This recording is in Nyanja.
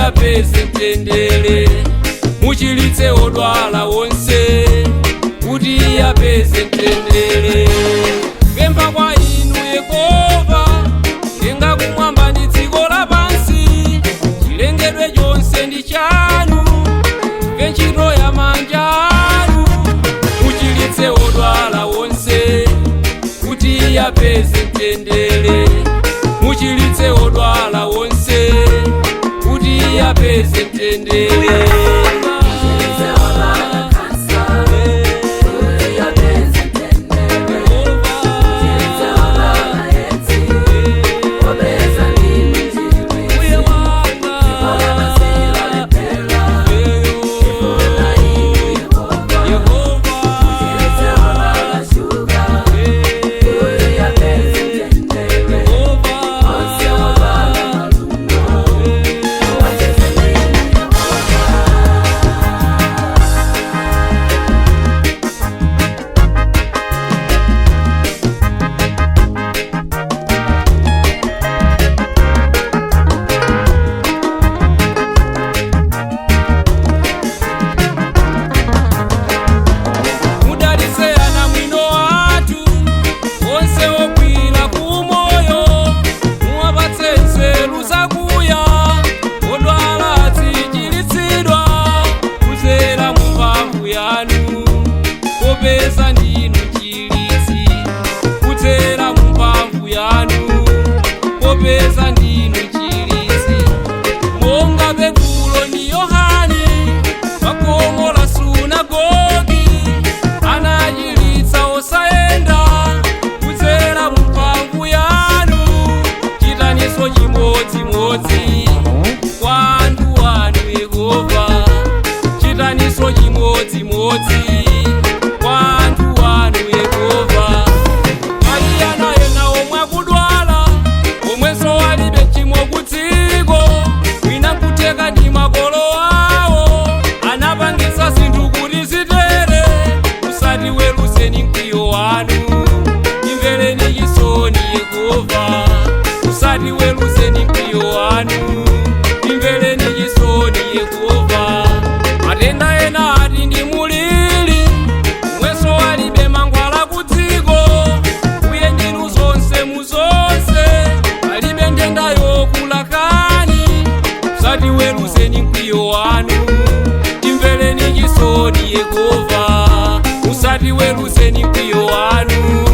apeze mtendere, muchilitse odwala wonse kuti apeze mtendere. Kupempha kwa inu Yehova lenga kumwamba ndi dziko lapansi, chilengedwe chonse ndi chanu, ntchito ya manja anu. Muchilitse odwala wonse kuti apeze mtendere, muchilitse odwala wonse kuti apeze mtendere. Popeza ndinu chilitsi kudzera mumphamvu yanu, popeza ndinu chilitsi. Monga Petulo ndi Yohane pakhomo la sunagogi anachilitsa osayenda kudzera mumphamvu yanu, chitaninso chimodzimodzi kwa anthu anu Yehova, chitaninso chimodzimodzi kwa anthu anu Yehova. Aliyana ena omwe akudwala, omwenso alibe chimo kudziko, wina nkuteka ndi makolo awo, anapangitsa zinthu kuti zitere. Musatiweruzeni mkwiyo wanu, imvereni chisoni Yehova. Musatiweruzeni mkwiyo wanu, imvereni chisoni Yehova. Matenda ena ati ndi mulili, mweso alibe mangwala kudziko, uye njinu zonse muzonse, alibe ndenda yokulakani. Musatiweruzeni mkwiyo wanu, imvereni chisoni Yehova. Musatiweruzeni mkwiyo wanu,